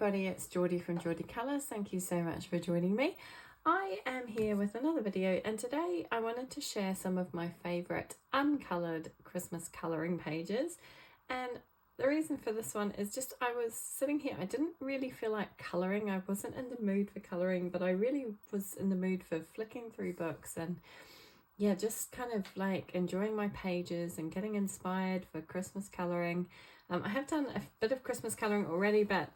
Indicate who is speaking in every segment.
Speaker 1: everybody, it's Geordie from Geordie Colours. Thank you so much for joining me. I am here with another video, and today I wanted to share some of my favourite uncoloured Christmas colouring pages. And the reason for this one is just I was sitting here, I didn't really feel like colouring. I wasn't in the mood for colouring, but I really was in the mood for flicking through books and yeah, just kind of like enjoying my pages and getting inspired for Christmas colouring. I have done a bit of Christmas colouring already, but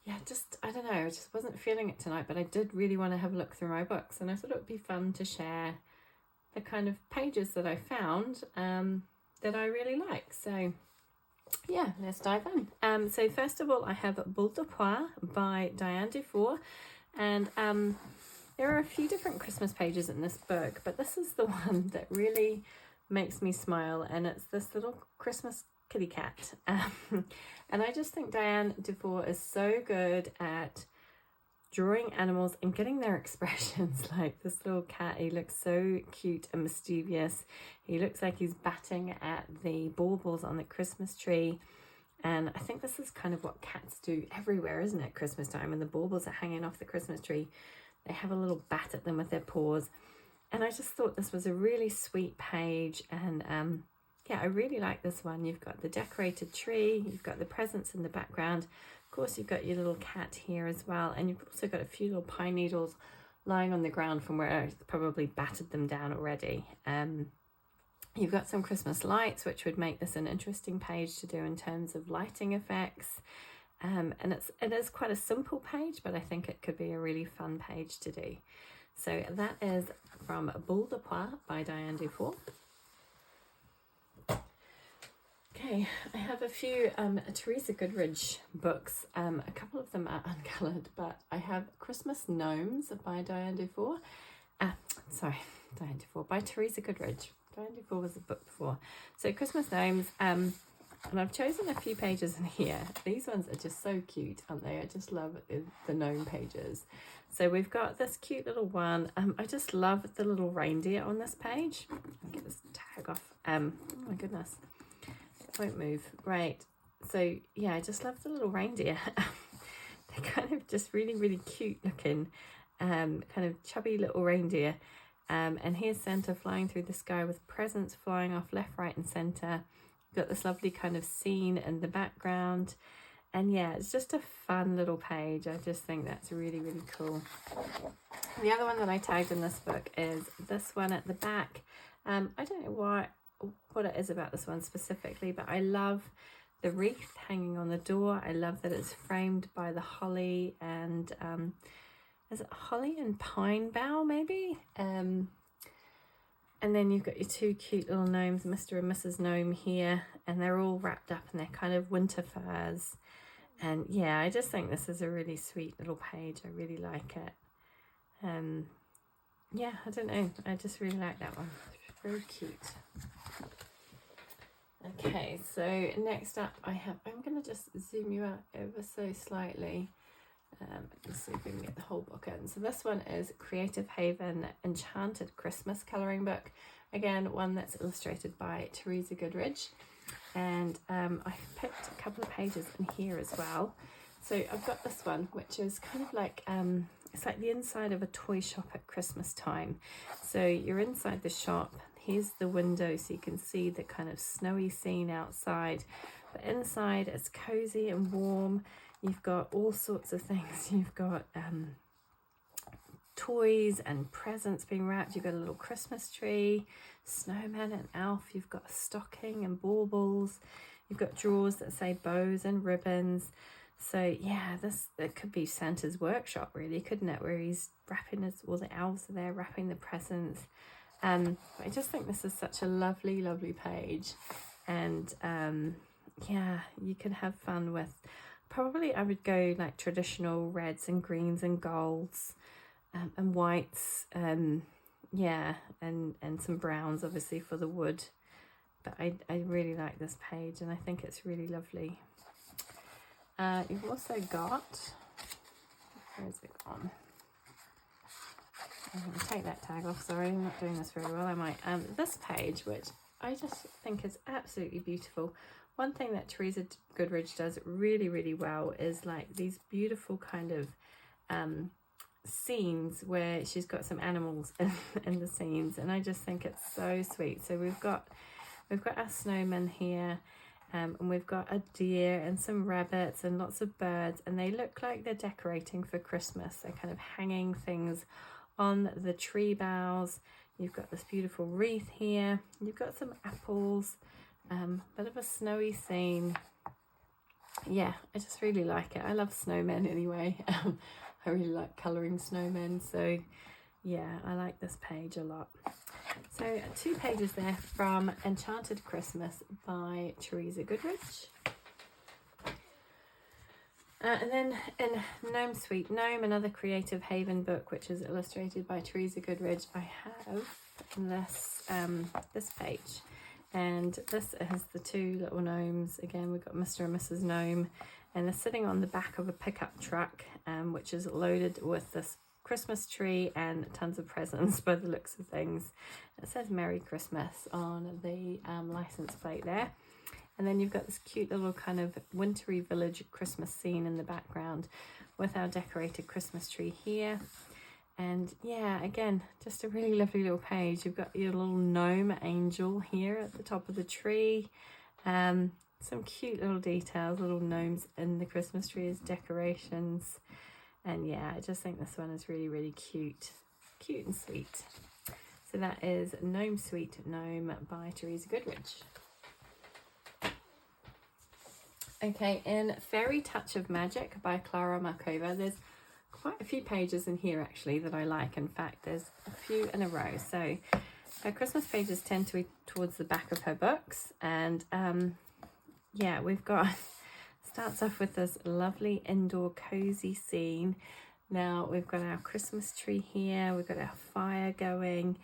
Speaker 1: yeah, I don't know, I just wasn't feeling it tonight, but I did really want to have a look through my books, and I thought it would be fun to share the kind of pages that I found that I really like. So yeah, let's dive in. So first of all, I have Boule de Poire by Diane Dufour, and there are a few different Christmas pages in this book, but this is the one that really makes me smile, and it's this little Christmas kitty cat. And I just think Diane Dufour is so good at drawing animals and getting their expressions. Like this little cat, he looks so cute and mischievous. He looks like he's batting at the baubles on the Christmas tree. And I think this is kind of what cats do everywhere, isn't it? Christmas time, and the baubles are hanging off the Christmas tree. They have a little bat at them with their paws. And I just thought this was a really sweet page, and yeah, I really like this one. You've got the decorated tree, you've got the presents in the background. Of course, you've got your little cat here as well, and you've also got a few little pine needles lying on the ground from where I probably battered them down already. You've got some Christmas lights, which would make this an interesting page to do in terms of lighting effects. And it is quite a simple page, but I think it could be a really fun page to do. So that is from Boule de Poire by Diane Dufour. Okay, I have a few Teresa Goodridge books. A couple of them are uncoloured, but I have Christmas Gnomes by Diane Dufour. Diane Dufour by Teresa Goodridge. Diane Dufour was a book before. So Christmas Gnomes, and I've chosen a few pages in here. These ones are just so cute, aren't they? I just love the gnome pages. So we've got this cute little one. I just love the little reindeer on this page. I'll get this tag off. Oh my goodness. Won't move. Right, so yeah, I just love the little reindeer. They're kind of just really cute looking, kind of chubby little reindeer. And here's Santa flying through the sky with presents flying off left, right and center. Got this lovely kind of scene in the background, and yeah, it's just a fun little page. I just think that's really cool. The other one that I tagged in this book is this one at the back. I don't know what it is about this one specifically, but I love the wreath hanging on the door. I love that it's framed by the holly and is it holly and pine bough maybe? And then you've got your two cute little gnomes, Mr. and Mrs. Gnome here, and they're all wrapped up in their kind of winter furs. And yeah, I just think this is a really sweet little page. I really like it. Yeah, I don't know, I just really like that one. It's very cute. Okay, so next up I'm going to just zoom you out ever so slightly. Let's see if we can get the whole book in. So this one is Creative Haven Enchanted Christmas Colouring Book. Again, one that's illustrated by Teresa Goodridge. And I picked a couple of pages in here as well. So I've got this one, which is kind of like, it's like the inside of a toy shop at Christmas time. So you're inside the shop. Here's the window so you can see the kind of snowy scene outside. But inside it's cozy and warm. You've got all sorts of things. You've got toys and presents being wrapped. You've got a little Christmas tree, snowman and elf. You've got a stocking and baubles. You've got drawers that say bows and ribbons. So yeah, it could be Santa's workshop really, couldn't it? Where he's wrapping all the elves are there wrapping the presents. I just think this is such a lovely page, and yeah, you can have fun with, probably I would go like traditional reds and greens and golds and whites, yeah, and some browns obviously for the wood. But I really like this page, and I think it's really lovely. You've also got, where's it gone? I'm going to take that tag off, sorry, I'm not doing this very well, I might. This page, which I just think is absolutely beautiful. one thing that Teresa Goodridge does really, really well is like these beautiful kind of scenes where she's got some animals in the scenes, and I just think it's so sweet. So we've got our snowman here, and we've got a deer and some rabbits and lots of birds, and they look like they're decorating for Christmas. They're kind of hanging things on the tree boughs. You've got this beautiful wreath here. You've got some apples, bit of a snowy scene. Yeah, I just really like it. I love snowmen anyway. I really like colouring snowmen, so yeah, I like this page a lot. So 2 pages there from Enchanted Christmas by Teresa Goodridge. And then in Gnome Sweet Gnome, another Creative Haven book, which is illustrated by Teresa Goodridge, I have this page. And this is the 2 little gnomes. Again, we've got Mr. and Mrs. Gnome, and they're sitting on the back of a pickup truck, which is loaded with this Christmas tree and tons of presents by the looks of things. It says Merry Christmas on the license plate there. And then you've got this cute little kind of wintry village Christmas scene in the background with our decorated Christmas tree here. And yeah, again, just a really lovely little page. You've got your little gnome angel here at the top of the tree. Some cute little details, little gnomes in the Christmas tree as decorations. And yeah, I just think this one is really, really cute and sweet. So that is Gnome Sweet Gnome by Teresa Goodridge. Okay, in Fairy Touch of Magic by Clara Markova, there's quite a few pages in here actually that I like. In fact, there's a few in a row. So her Christmas pages tend to be towards the back of her books, and yeah, we've got starts off with this lovely indoor cozy scene. Now we've got our Christmas tree here, we've got our fire going.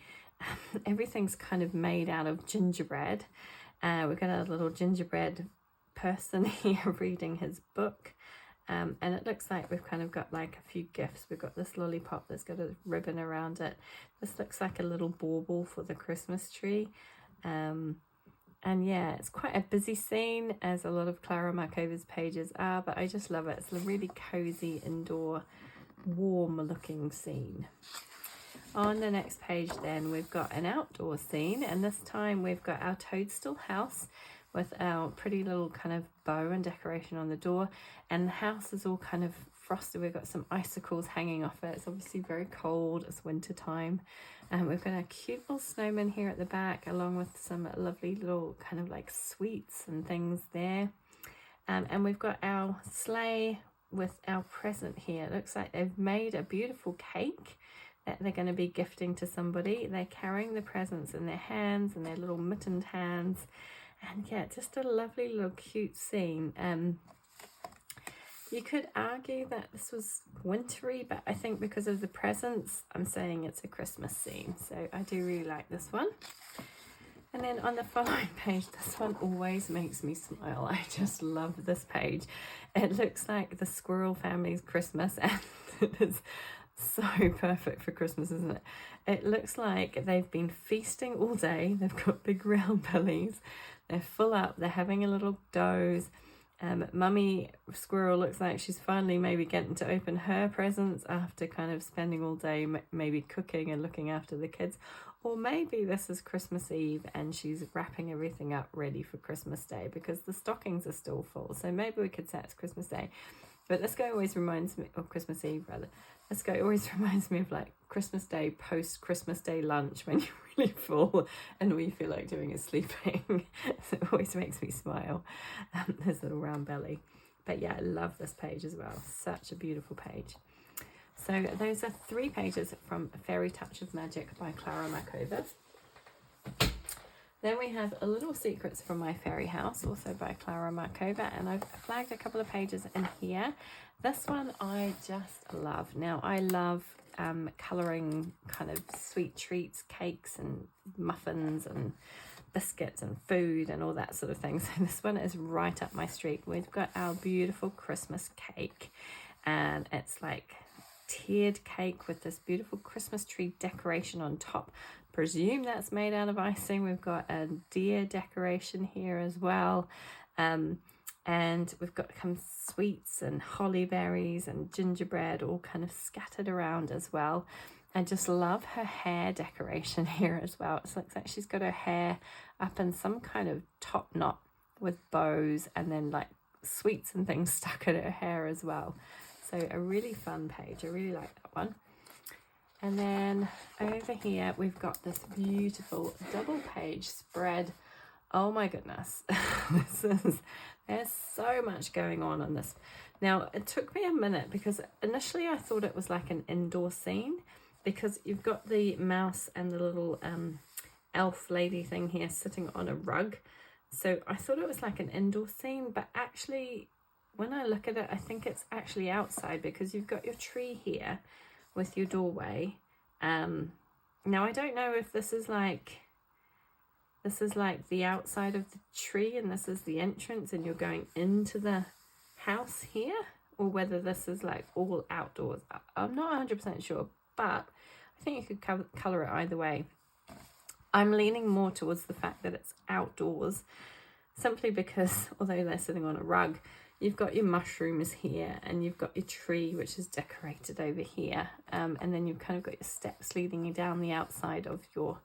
Speaker 1: Everything's kind of made out of gingerbread. We've got a little gingerbread person here reading his book. And it looks like we've kind of got like a few gifts. We've got this lollipop that's got a ribbon around it. This looks like a little bauble for the Christmas tree. And yeah, it's quite a busy scene, as a lot of Clara Markova's pages are, but I just love it. It's a really cozy, indoor, warm looking scene. On the next page then, we've got an outdoor scene, and this time we've got our toadstool house with our pretty little kind of bow and decoration on the door, and the house is all kind of frosted. We've got some icicles hanging off it. It's obviously very cold, it's winter time. And we've got a cute little snowman here at the back, along with some lovely little kind of like sweets and things there. And we've got our sleigh with our present here. It looks like they've made a beautiful cake that they're going to be gifting to somebody. They're carrying the presents in their hands, in their little mittened hands. And yeah, just a lovely little cute scene. You could argue that this was wintry, but I think because of the presents, I'm saying it's a Christmas scene. So I do really like this one. And then on the following page, this one always makes me smile. I just love this page. It looks like the squirrel family's Christmas, and it is so perfect for Christmas, isn't it? It looks like they've been feasting all day. They've got big round bellies. They're full up. They're having a little doze. Mummy squirrel looks like she's finally maybe getting to open her presents after kind of spending all day maybe cooking and looking after the kids. Or maybe this is Christmas Eve and she's wrapping everything up ready for Christmas Day, because the stockings are still full. So maybe we could say it's Christmas Day. But this guy always reminds me, or Christmas Eve rather, this guy always reminds me of like Christmas Day, post-Christmas Day lunch, when you're really full and all you feel like doing is sleeping. So it always makes me smile, this little round belly. But yeah, I love this page as well. Such a beautiful page. So those are 3 pages from Fairy Touch of Magic by Clara Markova. Then we have A Little Secrets from My Fairy House, also by Clara Markova, and I've flagged a couple of pages in here. This one I just love. Now, I love colouring kind of sweet treats, cakes and muffins and biscuits and food and all that sort of thing. So this one is right up my street. We've got our beautiful Christmas cake, and it's like tiered cake with this beautiful Christmas tree decoration on top. Presume that's made out of icing. We've got a deer decoration here as well. And we've got some sweets and holly berries and gingerbread all kind of scattered around as well. I just love her hair decoration here as well. It looks like she's got her hair up in some kind of top knot with bows, and then like sweets and things stuck in her hair as well. So a really fun page. I really like that one. And then over here we've got this beautiful double page spread. Oh my goodness. There's so much going on this. Now it took me a minute because initially I thought it was like an indoor scene, because you've got the mouse and the little elf lady thing here sitting on a rug. So I thought it was like an indoor scene, but actually when I look at it, I think it's actually outside, because you've got your tree here with your doorway. Now I don't know if this is like the outside of the tree and this is the entrance and you're going into the house here, or whether this is like all outdoors. I'm not 100% sure, but I think you could colour it either way. I'm leaning more towards the fact that it's outdoors, simply because although they're sitting on a rug, you've got your mushrooms here and you've got your tree, which is decorated over here. And then you've kind of got your steps leading you down the outside of your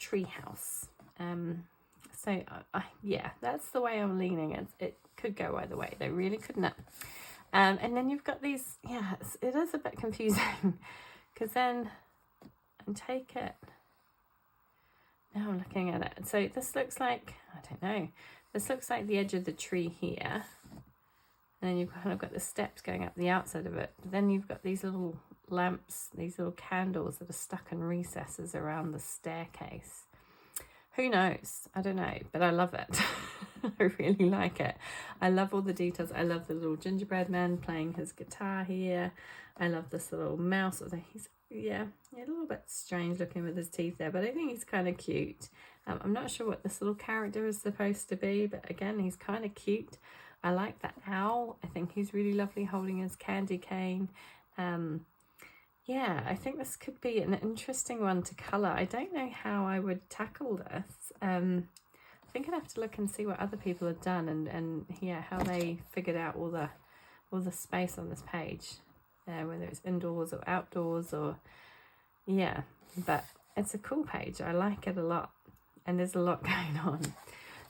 Speaker 1: tree house. So yeah, that's the way I'm leaning. It could go either way. They really couldn't it? And then you've got these, yeah, it is a bit confusing because then, and take it, now I'm looking at it. So this looks like, I don't know, this looks like the edge of the tree here. And then you've kind of got the steps going up the outside of it. But then you've got these little lamps, these little candles that are stuck in recesses around the staircase. Who knows? I don't know, but I love it. I really like it. I love all the details. I love the little gingerbread man playing his guitar here. I love this little mouse. He's, yeah, a little bit strange looking with his teeth there, but I think he's kind of cute. I'm not sure what this little character is supposed to be, but again, he's kind of cute. I like that owl. I think he's really lovely holding his candy cane. Yeah, I think this could be an interesting one to colour. I don't know how I would tackle this. I think I'd have to look and see what other people have done and yeah, how they figured out all the space on this page, whether it's indoors or outdoors or yeah. But it's a cool page. I like it a lot, and there's a lot going on.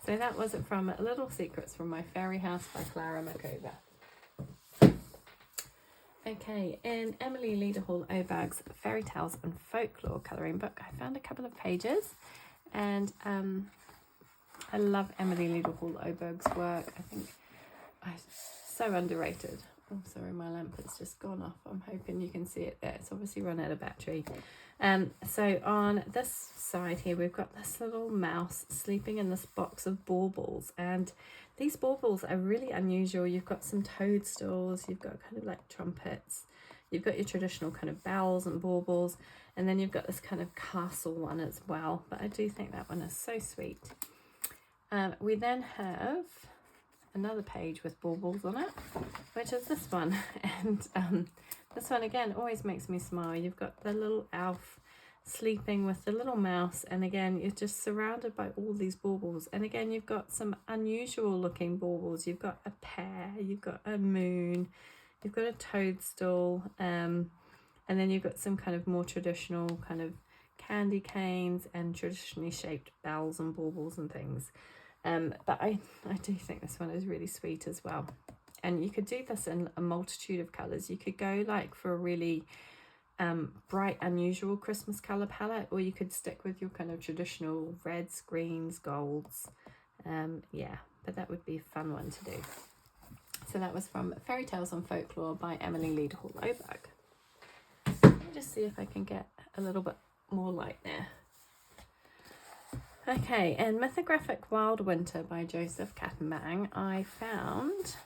Speaker 1: So that was it from Little Secrets from My Fairy House by Clara Markova. Okay, in Emily Leaderhall Oberg's Fairy Tales and Folklore colouring book, I found a couple of pages, and I love Emily Leaderhall Oberg's work. I think so underrated. Oh, sorry, my lamp has just gone off. I'm hoping you can see it there. It's obviously run out of battery. So on this side here, we've got this little mouse sleeping in this box of baubles, and these baubles are really unusual. You've got some toadstools, you've got kind of like trumpets, you've got your traditional kind of bells and baubles, and then you've got this kind of castle one as well. But I do think that one is so sweet. We then have another page with baubles on it, which is this one, and this one again always makes me smile. You've got the little elf sleeping with the little mouse, and again you're just surrounded by all these baubles, and again you've got some unusual looking baubles. You've got a pear, you've got a moon, you've got a toadstool, and then you've got some kind of more traditional kind of candy canes and traditionally shaped bells and baubles and things. But I do think this one is really sweet as well. And you could do this in a multitude of colours. You could go like for a really bright, unusual Christmas colour palette, or you could stick with your kind of traditional reds, greens, golds. Yeah, but that would be a fun one to do. So that was from Fairy Tales and Folklore by Emily Leaderhall Oberg. Let me just see if I can get a little bit more light there. Okay, in Mythographic Wild Winter by Joseph Kattenbang, I found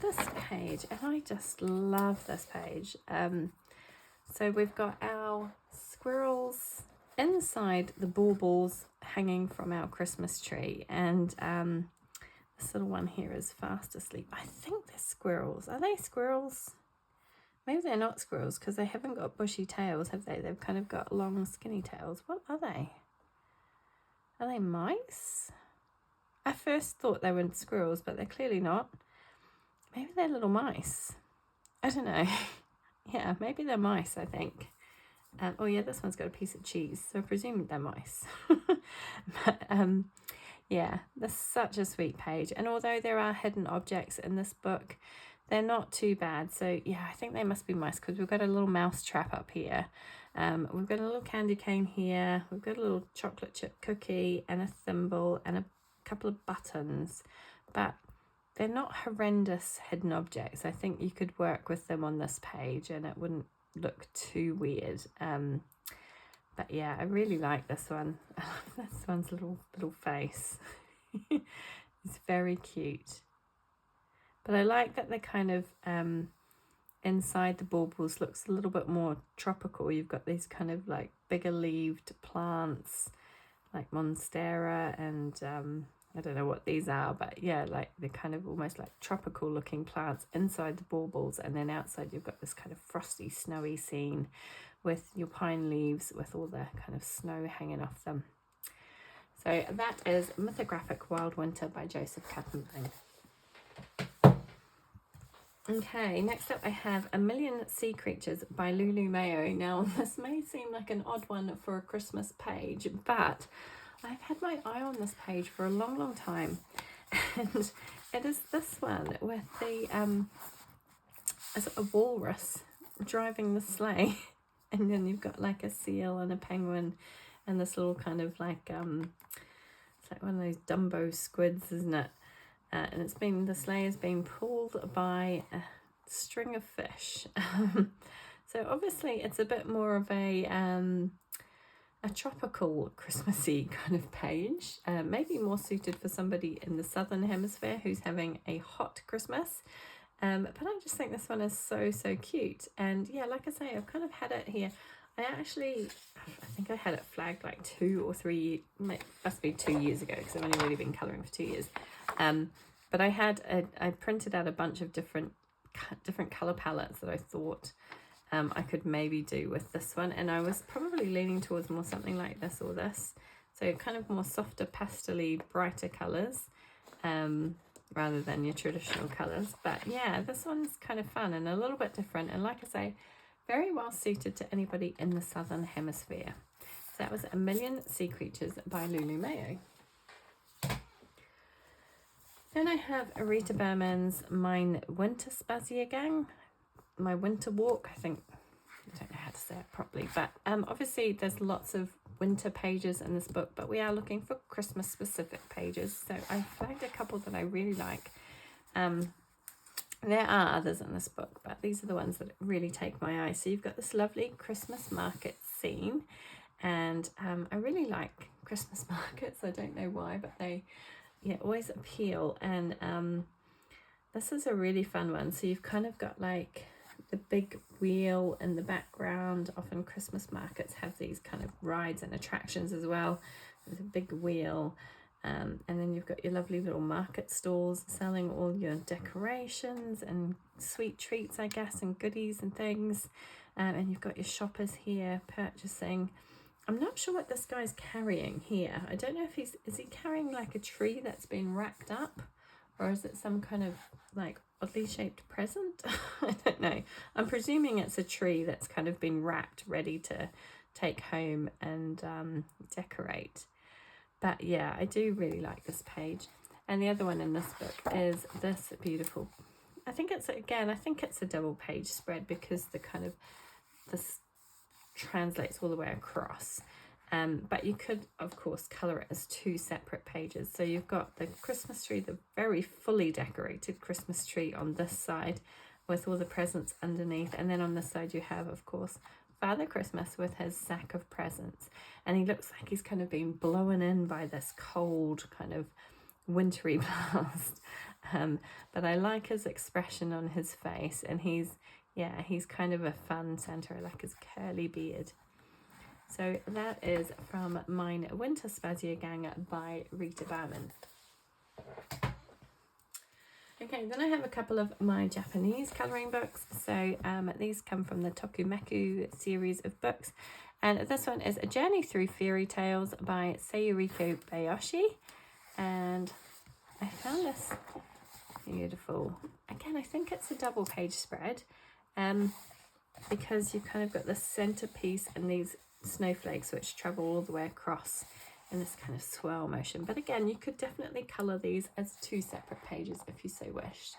Speaker 1: this page, and I just love this page. So we've got our squirrels inside the baubles hanging from our Christmas tree, and this little one here is fast asleep. I think they're squirrels. Are they squirrels? Maybe they're not squirrels because they haven't got bushy tails, have they? They've kind of got long skinny tails. What are they? Are they mice? I first thought they were squirrels, but they're clearly not. Maybe they're little mice. I don't know. Yeah, maybe they're mice, I think. Oh yeah, this one's got a piece of cheese, so I presume they're mice. But yeah, that's such a sweet page. And although there are hidden objects in this book, they're not too bad. So yeah, I think they must be mice because we've got a little mouse trap up here. We've got a little candy cane here. We've got a little chocolate chip cookie and a thimble and a couple of buttons. But they're not horrendous hidden objects. I think you could work with them on this page and it wouldn't look too weird. But yeah, I really like this one. I love this one's little face. It's very cute. But I like that the kind of inside the baubles looks a little bit more tropical. You've got these kind of like bigger leaved plants like monstera and I don't know what these are, but yeah, like they're kind of almost like tropical looking plants inside the baubles, and then outside you've got this kind of frosty, snowy scene with your pine leaves with all the kind of snow hanging off them. So that is Mythographic Wild Winter by Joseph Kattenbang. Okay, next up I have A Million Sea Creatures by Lulu Mayo. Now this may seem like an odd one for a Christmas page, but I've had my eye on this page for a long time, and it is this one with the a walrus driving the sleigh, and then you've got like a seal and a penguin and this little kind of like it's like one of those Dumbo squids, isn't it? And the sleigh has been pulled by a string of fish. So obviously it's a bit more of a tropical Christmassy kind of page, maybe more suited for somebody in the southern hemisphere who's having a hot Christmas. But I just think this one is so cute. And yeah, like I say, I've kind of had it here. I think I had it flagged like 2 or 3, must be 2 years ago because I've only really been colouring for 2 years. But I printed out a bunch of different colour palettes that I thought I could maybe do with this one, and I was probably leaning towards more something like this or this, so kind of more softer pastel-y, brighter colours rather than your traditional colours. But yeah, this one's kind of fun and a little bit different, and like I say, very well suited to anybody in the southern hemisphere. So that was A Million Sea Creatures by Lulu Mayo. Then I have Rita Berman's Mein Winterspaziergang, My Winter Walk. I don't know how to say it properly, but obviously there's lots of winter pages in this book, but we are looking for Christmas specific pages, so I flagged a couple that I really like. There are others in this book, but these are the ones that really take my eye. So you've got this lovely Christmas market scene, and I really like Christmas markets. I don't know why, but they always appeal. And this is a really fun one. So you've kind of got like the big wheel in the background. Often Christmas markets have these kind of rides and attractions as well. There's a big wheel. And then you've got your lovely little market stalls selling all your decorations and sweet treats, I guess, and goodies and things. And you've got your shoppers here purchasing. I'm not sure what this guy's carrying here. I don't know if is he carrying like a tree that's been wrapped up, or is it some kind of like oddly shaped present? I don't know. I'm presuming it's a tree that's kind of been wrapped, ready to take home and decorate. But yeah, I do really like this page. And the other one in this book is this beautiful, I think it's a double page spread, because the kind of this translates all the way across. But you could, of course, colour it as 2 separate pages. So you've got the Christmas tree, the very fully decorated Christmas tree on this side with all the presents underneath. And then on this side you have, of course, Father Christmas with his sack of presents, and he looks like he's kind of been blown in by this cold kind of wintry blast. But I like his expression on his face, and he's kind of a fun Santa. I like his curly beard. So that is from Mein Winterspaziergang by Rita Berman. Okay, then I have a couple of my Japanese colouring books. So these come from the Tokumeku series of books. And this one is A Journey Through Fairy Tales by Seiyuriko Bayoshi. And I found this beautiful. Again, I think it's a double page spread, because you've kind of got the centerpiece and these snowflakes which travel all the way across in this kind of swirl motion. But again, you could definitely colour these as 2 separate pages if you so wished.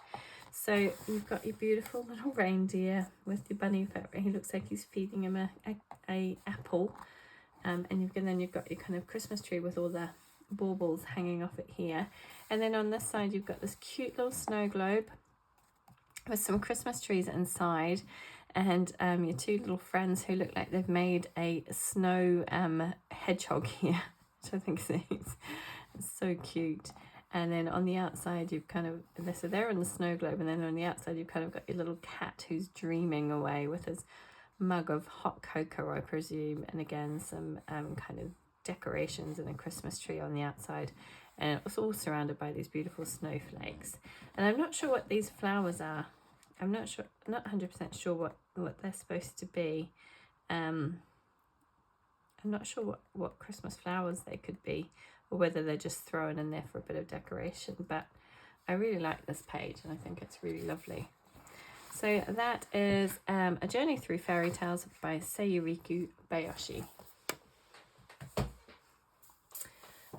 Speaker 1: So you've got your beautiful little reindeer with your bunny fur. He looks like he's feeding him a apple. And then you've got your kind of Christmas tree with all the baubles hanging off it here. And then on this side, you've got this cute little snow globe with some Christmas trees inside, and your 2 little friends who look like they've made a snow hedgehog here, which I think is so cute. And then on the outside, you've kind of, so they're in the snow globe, and then on the outside, you've kind of got your little cat who's dreaming away with his mug of hot cocoa, I presume, and again some kind of decorations and a Christmas tree on the outside, and it's all surrounded by these beautiful snowflakes. And I'm not sure what these flowers are. I'm not 100% sure what they're supposed to be. I'm not sure what Christmas flowers they could be, or whether they're just thrown in there for a bit of decoration, but I really like this page and I think it's really lovely. So that is A Journey Through Fairy Tales by Seiyuriku Bayoshi.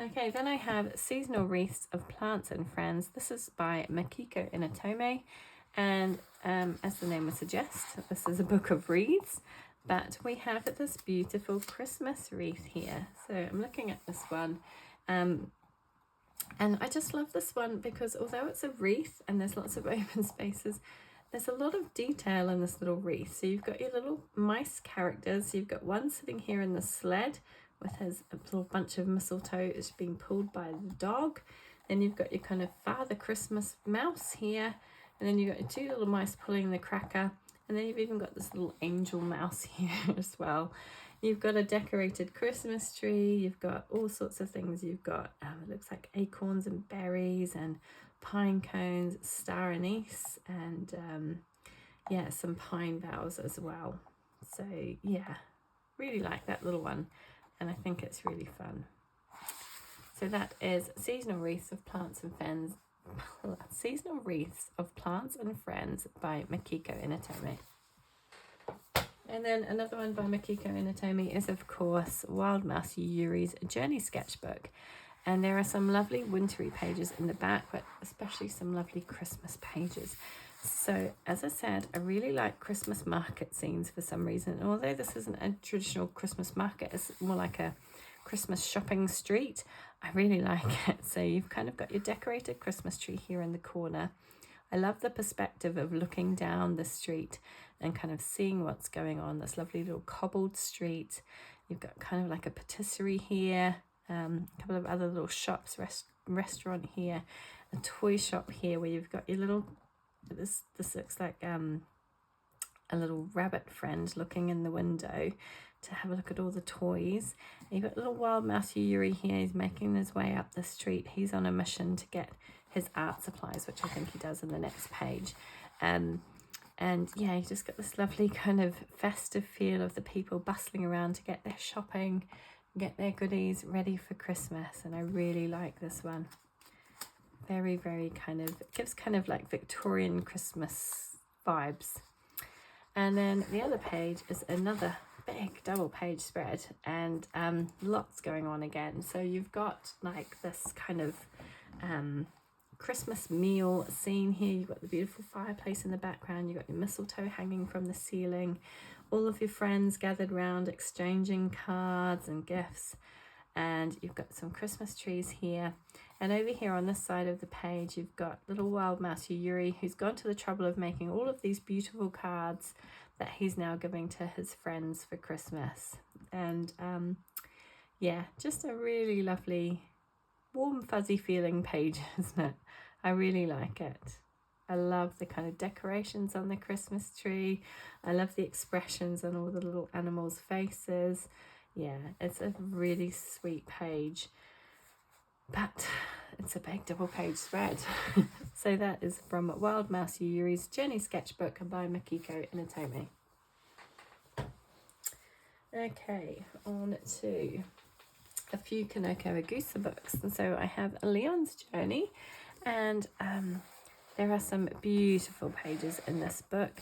Speaker 1: Okay, then I have Seasonal Wreaths of Plants and Friends. This is by Makiko Inatome, and as the name would suggest, this is a book of wreaths, but we have this beautiful Christmas wreath here. So I'm looking at this one, and I just love this one because although it's a wreath and there's lots of open spaces, there's a lot of detail in this little wreath. So you've got your little mice characters. You've got one sitting here in the sled with his little bunch of mistletoe is being pulled by the dog. Then you've got your kind of Father Christmas mouse here. And then you've got your 2 little mice pulling the cracker. And then you've even got this little angel mouse here as well. You've got a decorated Christmas tree. You've got all sorts of things. You've got, it looks like acorns and berries and pine cones, star anise, and yeah, some pine boughs as well. So yeah, really like that little one, and I think it's really fun. So that is Seasonal Wreaths of Plants and Friends. Seasonal Wreaths of Plants and Friends by Makiko Inatome. And then another one by Makiko Inatome is, of course, Wild Mouse Yuri's Journey Sketchbook. And there are some lovely wintry pages in the back, but especially some lovely Christmas pages. So, as I said, I really like Christmas market scenes for some reason. And although this isn't a traditional Christmas market, it's more like a Christmas shopping street, I really like it. So you've kind of got your decorated Christmas tree here in the corner. I love the perspective of looking down the street and kind of seeing what's going on. This lovely little cobbled street. You've got kind of like a patisserie here. A couple of other little shops, restaurant here, a toy shop here where you've got your little, this looks like a little rabbit friend looking in the window to have a look at all the toys. And you've got little Wild Mouse Yuri here. He's making his way up the street. He's on a mission to get his art supplies, which I think he does in the next page. And yeah, you just got this lovely kind of festive feel of the people bustling around to get their shopping, get their goodies ready for Christmas. And I really like this one. Very, very kind of, it gives kind of like Victorian Christmas vibes. And then the other page is another big double page spread, and lots going on again. So you've got like this kind of Christmas meal scene here. You've got the beautiful fireplace in the background. You've got your mistletoe hanging from the ceiling. All of your friends gathered round exchanging cards and gifts. And you've got some Christmas trees here. And over here on this side of the page, you've got little Wild Mouse Yuri, who's gone to the trouble of making all of these beautiful cards that he's now giving to his friends for Christmas. And yeah, just a really lovely, warm, fuzzy feeling page, isn't it? I really like it. I love the kind of decorations on the Christmas tree. I love the expressions on all the little animals' faces. Yeah, it's a really sweet page, but it's a big double page spread. So that is from Wild Mouse Yuri's Journey Sketchbook by Makiko Inatome. Okay, on to a few Koko Igusa books. And so I have Leon's Journey, And there are some beautiful pages in this book,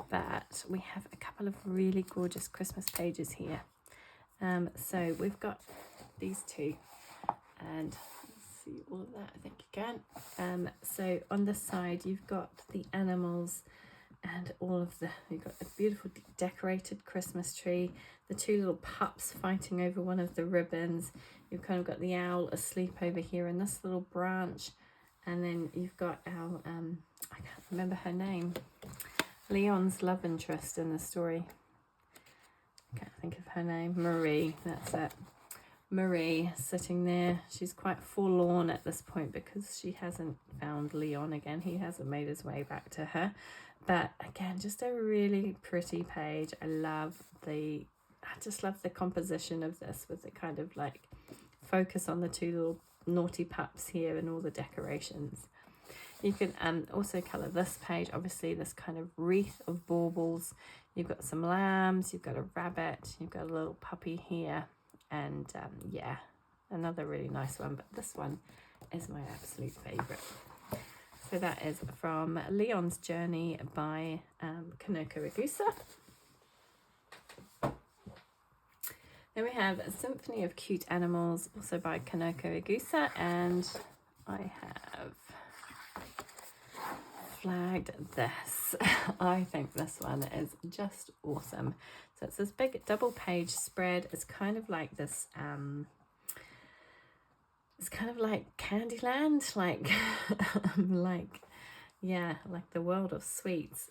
Speaker 1: but we have a couple of really gorgeous Christmas pages here. So we've got these two, and see all of that, I think you can. So on this side you've got the animals and all of you've got a beautiful decorated Christmas tree, the two little pups fighting over one of the ribbons. You've kind of got the owl asleep over here in this little branch, and then you've got our I can't remember her name, Leon's love interest in the story. I can't think of her name. Marie, that's it. Marie sitting there. She's quite forlorn at this point because she hasn't found Leon again. He hasn't made his way back to her. But again, just a really pretty page. I just love the composition of this with the kind of like focus on the two little naughty pups here and all the decorations. You can also colour this page, obviously this kind of wreath of baubles. You've got some lambs, you've got a rabbit, you've got a little puppy here, and yeah, another really nice one, but this one is my absolute favourite. So that is from Leon's Journey by Koko Igusa. Then we have A Symphony of Cute Animals, also by Koko Igusa, and I have flagged this. I think this one is just awesome. So it's this big double page spread. It's kind of like this it's kind of like Candyland, like like the world of sweets.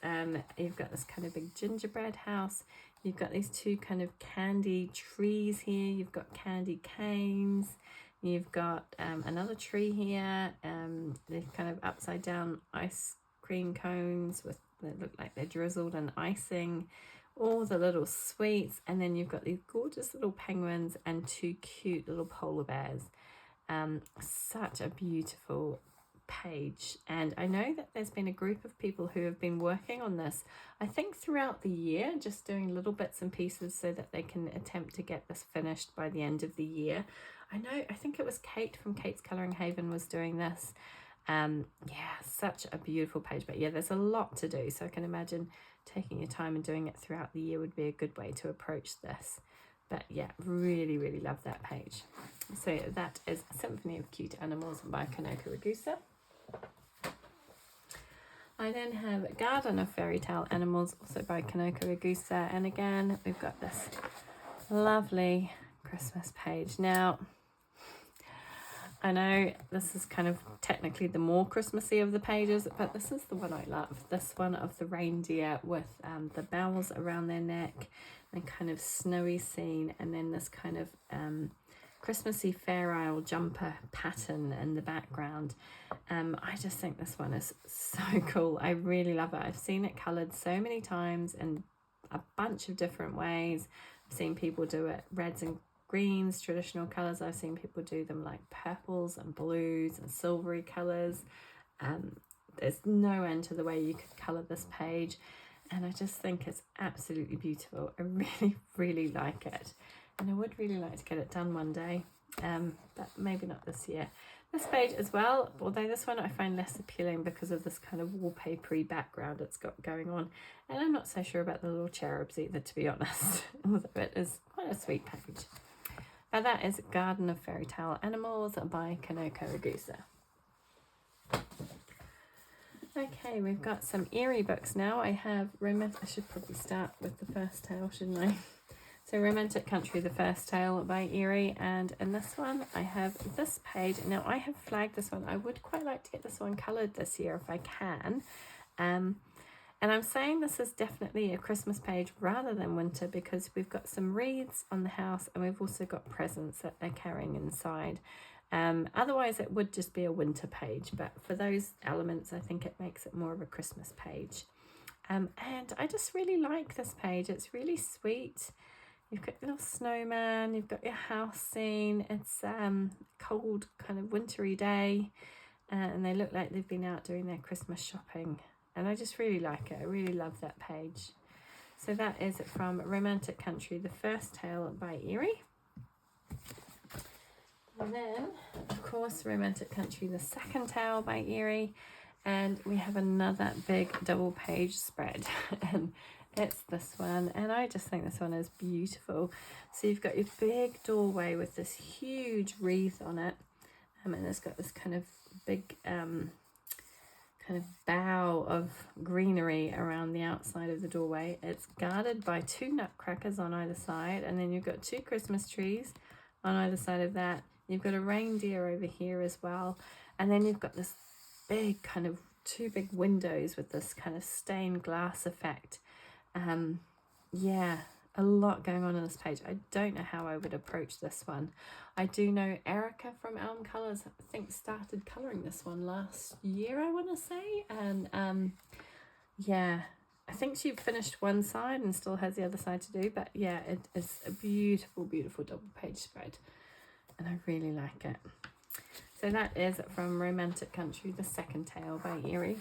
Speaker 1: You've got this kind of big gingerbread house. You've got these two kind of candy trees here. You've got candy canes. You've got another tree here. They're kind of upside down ice cream cones that look like they're drizzled in icing. All the little sweets. And then you've got these gorgeous little penguins and two cute little polar bears. Such a beautiful page, and I know that there's been a group of people who have been working on this, I think throughout the year, just doing little bits and pieces so that they can attempt to get this finished by the end of the year. I think it was Kate from Kate's Colouring Haven was doing this. Yeah, such a beautiful page, but yeah, there's a lot to do, so I can imagine taking your time and doing it throughout the year would be a good way to approach this. But yeah, really, really love that page. So that is Symphony of Cute Animals by Koko Igusa. I then have Garden of Fairy Tale Animals, also by Koko Igusa. And again, we've got this lovely Christmas page. Now, I know this is kind of technically the more Christmassy of the pages, but this is the one I love. This one of the reindeer with the bells around their neck and kind of snowy scene, and then this kind of Christmassy Fair Isle jumper pattern in the background. I just think this one is so cool. I really love it. I've seen it coloured so many times in a bunch of different ways. I've seen people do it reds and greens, traditional colours. I've seen people do them like purples and blues and silvery colours. There's no end to the way you could colour this page, and I just think it's absolutely beautiful. I really, really like it, and I would really like to get it done one day, but maybe not this year. This page as well, although this one I find less appealing because of this kind of wallpapery background it's got going on, and I'm not so sure about the little cherubs either, to be honest, although it is quite a sweet page. But that is Garden of Fairy Tale Animals by Koko Igusa. Okay, we've got some Eriy books now. I have I should probably start with the first tale, shouldn't I? So Romantic Country, the first tale by Eriy, and in this one I have this page. Now I have flagged this one. I would quite like to get this one coloured this year if I can. And I'm saying this is definitely a Christmas page rather than winter because we've got some wreaths on the house and we've also got presents that they're carrying inside. Otherwise it would just be a winter page, but for those elements I think it makes it more of a Christmas page. And I just really like this page. It's really sweet. You've got your little snowman, you've got your house scene. It's cold kind of wintry day, and they look like they've been out doing their Christmas shopping, and I just really like it. I really love that page. So that is from Romantic Country, the first tale by Eriy. And then, of course, Romantic Country, the second tale by Eriy. And we have another big double page spread. And it's this one. And I just think this one is beautiful. So you've got your big doorway with this huge wreath on it. And it's got this kind of big kind of bough of greenery around the outside of the doorway. It's guarded by 2 nutcrackers on either side. And then you've got 2 Christmas trees on either side of that. You've got a reindeer over here as well. And then you've got this big kind of 2 big windows with this kind of stained glass effect. Yeah, a lot going on this page. I don't know how I would approach this one. I do know Erica from Uncoloured, I think, started colouring this one last year, I want to say. And yeah, I think she finished one side and still has the other side to do. But yeah, it is a beautiful, beautiful double page spread. And I really like it. So that is from Romantic Country, the second tale by Eriy.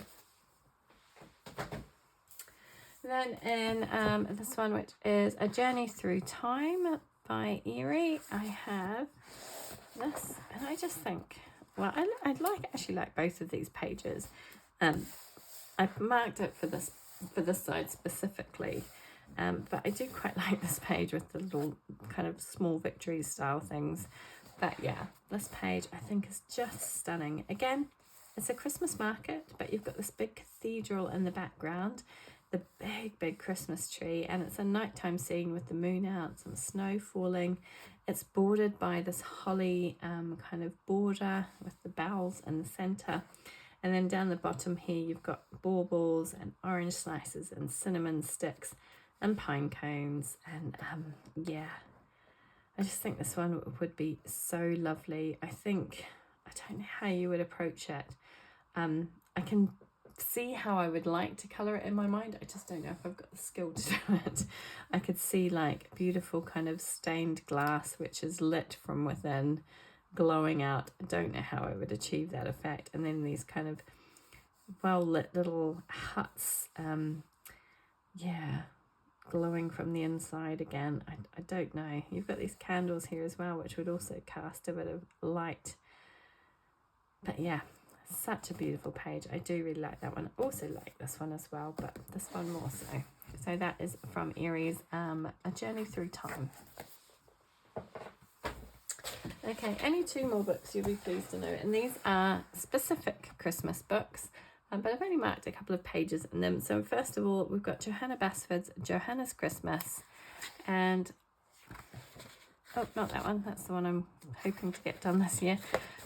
Speaker 1: Then in this one, which is A Journey Through Time by Eriy, I have this, and I just think, well, I'd actually like both of these pages. I've marked it for this side specifically, but I do quite like this page with the little kind of small victory style things. But yeah, this page I think is just stunning. Again, it's a Christmas market, but you've got this big cathedral in the background, the big Christmas tree, and it's a nighttime scene with the moon out, some snow falling. It's bordered by this holly kind of border with the boughs in the center. And then down the bottom here, you've got baubles and orange slices and cinnamon sticks and pine cones. And yeah, I just think this one would be so lovely. I don't know how you would approach it. I can see how I would like to colour it in my mind. I just don't know if I've got the skill to do it. I could see like beautiful kind of stained glass which is lit from within, glowing out. I don't know how I would achieve that effect. And then these kind of well lit little huts, yeah, glowing from the inside again. I don't know. You've got these candles here as well, which would also cast a bit of light. But yeah, such a beautiful page. I do really like that one. I also like this one as well, but this one more so. So that is from Eriy's A Journey Through Time. Okay, only 2 more books you'll be pleased to know, and these are specific Christmas books, but I've only marked a couple of pages in them. So first of all, we've got Johanna Basford's Johanna's Christmas, and oh, not that one, that's the one I'm hoping to get done this year.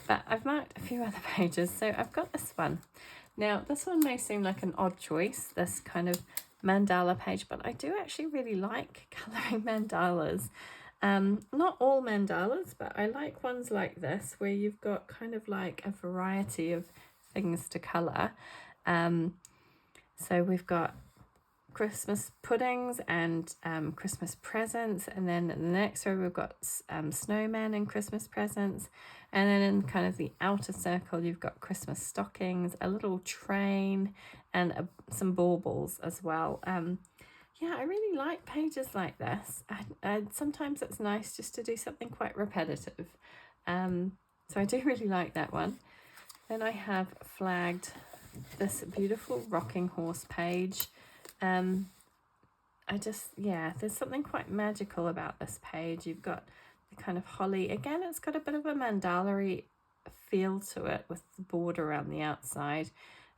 Speaker 1: But I've marked a few other pages. So I've got this one. Now, this one may seem like an odd choice, this kind of mandala page, but I do actually really like colouring mandalas. Not all mandalas, but I like ones like this, where you've got kind of like a variety of things to colour. So we've got Christmas puddings and Christmas presents, and then in the next row we've got snowmen and Christmas presents, and then in kind of the outer circle you've got Christmas stockings, a little train, and some baubles as well. Yeah, I really like pages like this. Sometimes it's nice just to do something quite repetitive, so I do really like that one. Then I have flagged this beautiful rocking horse page. There's something quite magical about this page. You've got the kind of holly. Again, it's got a bit of a mandala-y feel to it with the border around the outside,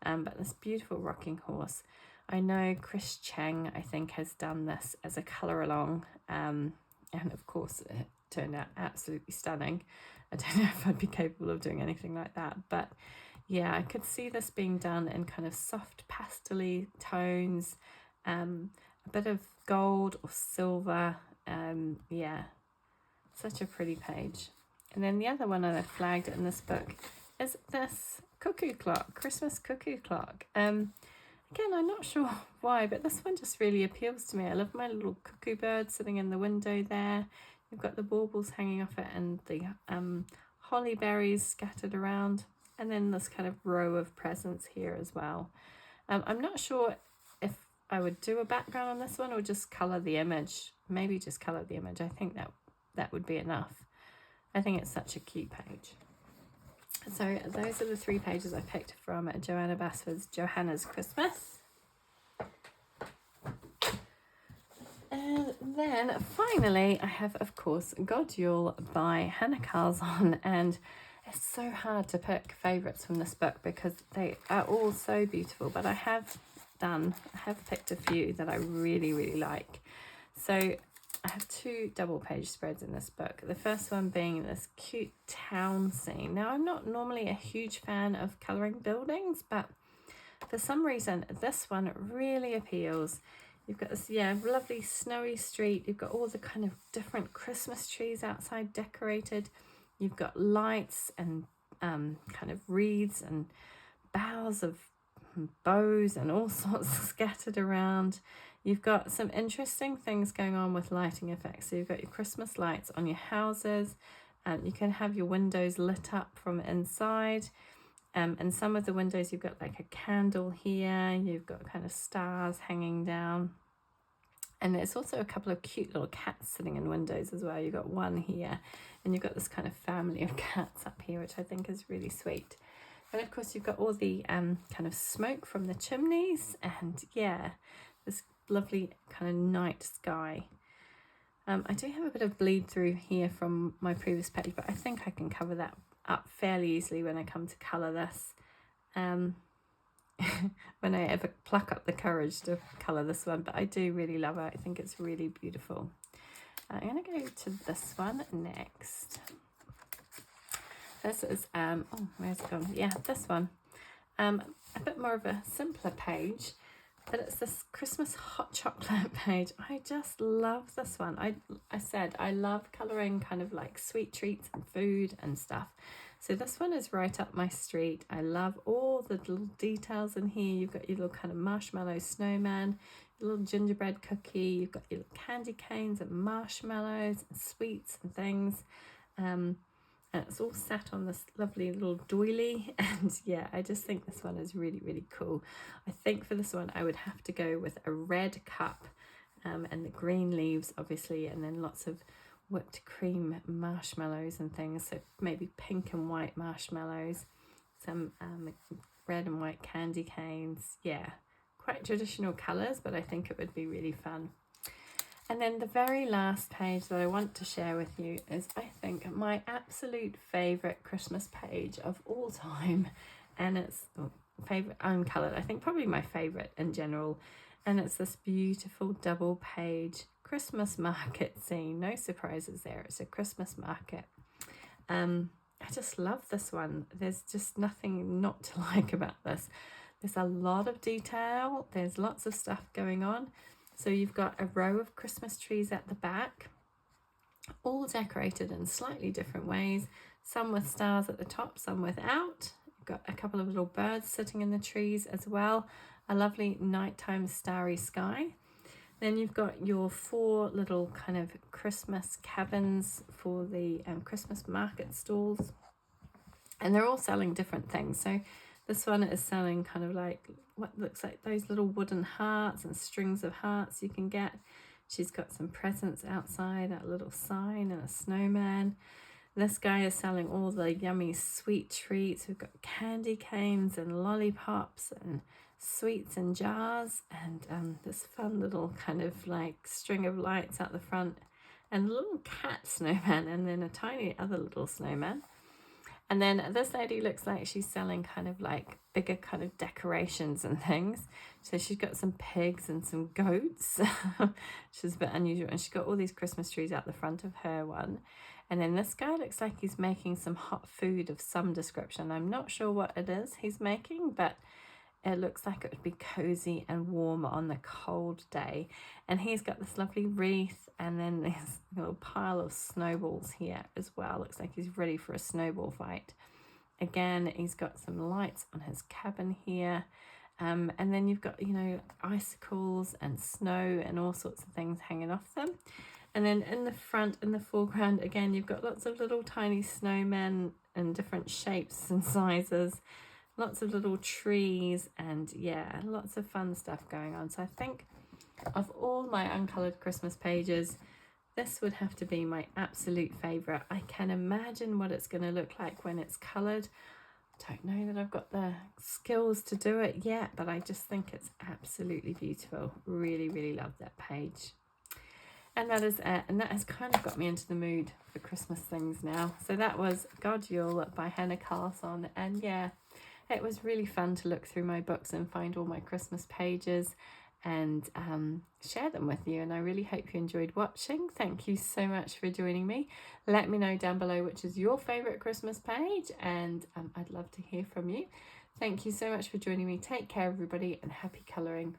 Speaker 1: but this beautiful rocking horse. I know Chris Cheng, I think, has done this as a colour along, and of course it turned out absolutely stunning. I don't know if I'd be capable of doing anything like that, but yeah, I could see this being done in kind of soft pastel-y tones, a bit of gold or silver. Yeah, such a pretty page. And then the other one that I flagged in this book is this cuckoo clock, Christmas cuckoo clock. Again, I'm not sure why, but this one just really appeals to me. I love my little cuckoo bird sitting in the window there. You've got the baubles hanging off it and the holly berries scattered around. And then this kind of row of presents here as well. I'm not sure if I would do a background on this one or just colour the image. Maybe just colour the image. I think that would be enough. I think it's such a cute page. So those are the 3 pages I picked from Johanna Basford's Johanna's Christmas. And then finally I have, of course, God Yule by Hanna Karlzon, and it's so hard to pick favourites from this book because they are all so beautiful, but I have picked a few that I really, really like. So I have 2 double page spreads in this book. The first one being this cute town scene. Now, I'm not normally a huge fan of colouring buildings, but for some reason this one really appeals. You've got this, lovely snowy street. You've got all the kind of different Christmas trees outside decorated. You've got lights and kind of wreaths and boughs of bows and all sorts scattered around. You've got some interesting things going on with lighting effects. So you've got your Christmas lights on your houses. You can have your windows lit up from inside. And some of the windows, you've got like a candle here. You've got kind of stars hanging down. And there's also a couple of cute little cats sitting in windows as well. You've got one here. And you've got this kind of family of cats up here, which I think is really sweet. And of course, you've got all the kind of smoke from the chimneys. And yeah, this lovely kind of night sky. I do have a bit of bleed through here from my previous page, but I think I can cover that up fairly easily when I come to colour this. When I ever pluck up the courage to colour this one, but I do really love it. I think it's really beautiful. I'm going to go to this one next. This is, where's it gone? Yeah, this one. A bit more of a simpler page, but it's this Christmas hot chocolate page. I just love this one. I said I love colouring kind of like sweet treats and food and stuff. So this one is right up my street. I love all the little details in here. You've got your little kind of marshmallow snowman, your little gingerbread cookie. You've got your little candy canes and marshmallows and sweets and things. And it's all sat on this lovely little doily. And yeah, I just think this one is really, really cool. I think for this one, I would have to go with a red cup and the green leaves, obviously, and then lots of whipped cream marshmallows and things. So maybe pink and white marshmallows, some red and white candy canes. Yeah, quite traditional colours, but I think it would be really fun. And then the very last page that I want to share with you is, I think, my absolute favourite Christmas page of all time. And it's favourite uncoloured, I think probably my favourite in general. And it's this beautiful double page Christmas market scene. No surprises there. It's a Christmas market. I just love this one. There's just nothing not to like about this. There's a lot of detail. There's lots of stuff going on. So you've got a row of Christmas trees at the back, all decorated in slightly different ways. Some with stars at the top, some without. You've got a couple of little birds sitting in the trees as well. A lovely nighttime starry sky. Then you've got your 4 little kind of Christmas cabins for the Christmas market stalls. And they're all selling different things. So this one is selling kind of like what looks like those little wooden hearts and strings of hearts you can get. She's got some presents outside, a little sign and a snowman. This guy is selling all the yummy sweet treats. We've got candy canes and lollipops and sweets in jars, and this fun little kind of like string of lights out the front, and a little cat snowman, and then a tiny other little snowman. And then this lady looks like she's selling kind of like bigger kind of decorations and things. So she's got some pigs and some goats, which is a bit unusual. And she's got all these Christmas trees out the front of her one. And then this guy looks like he's making some hot food of some description. I'm not sure what it is he's making, but it looks like it would be cozy and warm on the cold day. And he's got this lovely wreath, and then there's a little pile of snowballs here as well. Looks like he's ready for a snowball fight. Again, he's got some lights on his cabin here. And then you've got, you know, icicles and snow and all sorts of things hanging off them. And then in the front, in the foreground, again, you've got lots of little tiny snowmen in different shapes and sizes. Lots of little trees, and yeah, lots of fun stuff going on. So I think of all my uncoloured Christmas pages, This would have to be my absolute favourite. I can imagine what it's going to look like when it's coloured. I don't know that I've got the skills to do it yet, but I just think it's absolutely beautiful. Really, really love that page. And that is it. And that has kind of got me into the mood for Christmas things now. So that was God Yule by Hanna Karlzon. And yeah, it was really fun to look through my books and find all my Christmas pages and share them with you. And I really hope you enjoyed watching. Thank you so much for joining me. Let me know down below which is your favourite Christmas page, and I'd love to hear from you. Thank you so much for joining me. Take care, everybody, and happy colouring.